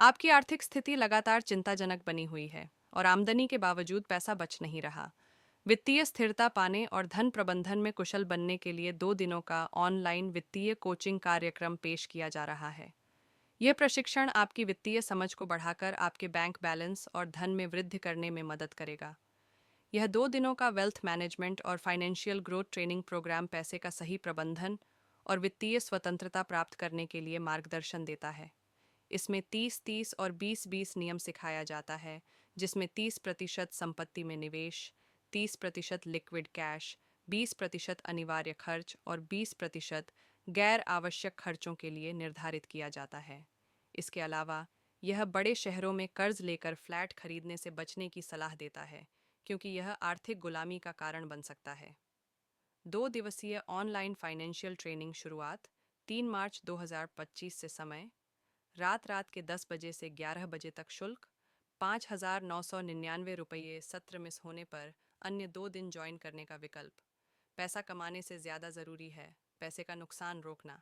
आपकी आर्थिक स्थिति लगातार चिंताजनक बनी हुई है और आमदनी के बावजूद पैसा बच नहीं रहा। वित्तीय स्थिरता पाने और धन प्रबंधन में कुशल बनने के लिए 2 दिनों का ऑनलाइन वित्तीय कोचिंग कार्यक्रम पेश किया जा रहा है। यह प्रशिक्षण आपकी वित्तीय समझ को बढ़ाकर आपके बैंक बैलेंस और धन में वृद्धि करने में मदद करेगा। यह 2 दिनों का वेल्थ मैनेजमेंट और फाइनेंशियल ग्रोथ ट्रेनिंग प्रोग्राम पैसे का सही प्रबंधन और वित्तीय स्वतंत्रता प्राप्त करने के लिए मार्गदर्शन देता है। इसमें 30-30 और 20-20 नियम सिखाया जाता है, जिसमें 30% संपत्ति में निवेश, 30% लिक्विड कैश, 20% अनिवार्य खर्च और 20% गैर आवश्यक खर्चों के लिए निर्धारित किया जाता है। इसके अलावा यह बड़े शहरों में कर्ज लेकर फ्लैट खरीदने से बचने की सलाह देता है, क्योंकि यह आर्थिक गुलामी का कारण बन सकता है। 2 दिवसीय ऑनलाइन फाइनेंशियल ट्रेनिंग शुरुआत 3 मार्च 2025 से समय रात रात के 10 बजे से 11 बजे तक शुल्क 5,999 रुपये। सत्र मिस होने पर अन्य 2 दिन ज्वाइन करने का विकल्प। पैसा कमाने से ज़्यादा ज़रूरी है पैसे का नुकसान रोकना।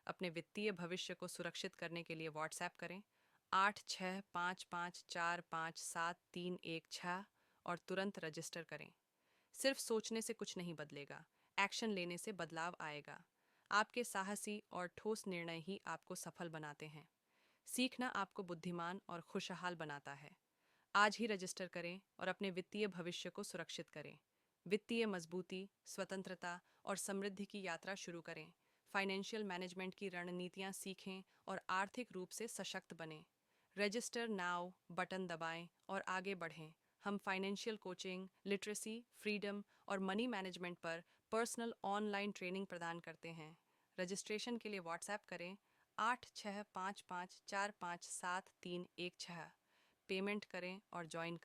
अपने वित्तीय भविष्य को सुरक्षित करने के लिए व्हाट्सएप करें 8655457316 और तुरंत रजिस्टर करें। सिर्फ सोचने से कुछ नहीं बदलेगा, एक्शन लेने से बदलाव आएगा। आपके साहसी और ठोस निर्णय ही आपको सफल बनाते हैं। सीखना आपको बुद्धिमान और खुशहाल बनाता है। आज ही रजिस्टर करें और अपने वित्तीय भविष्य को सुरक्षित करें। वित्तीय मजबूती, स्वतंत्रता और समृद्धि की यात्रा शुरू करें। फाइनेंशियल मैनेजमेंट की रणनीतियां सीखें और आर्थिक रूप से सशक्त बनें। रजिस्टर नाउ बटन दबाएं और आगे बढ़ें। हम फाइनेंशियल कोचिंग, लिटरेसी, फ्रीडम और मनी मैनेजमेंट पर पर्सनल ऑनलाइन ट्रेनिंग प्रदान करते हैं। रजिस्ट्रेशन के लिए व्हाट्सएप करें 8655457316। पेमेंट करें और ज्वाइन करें।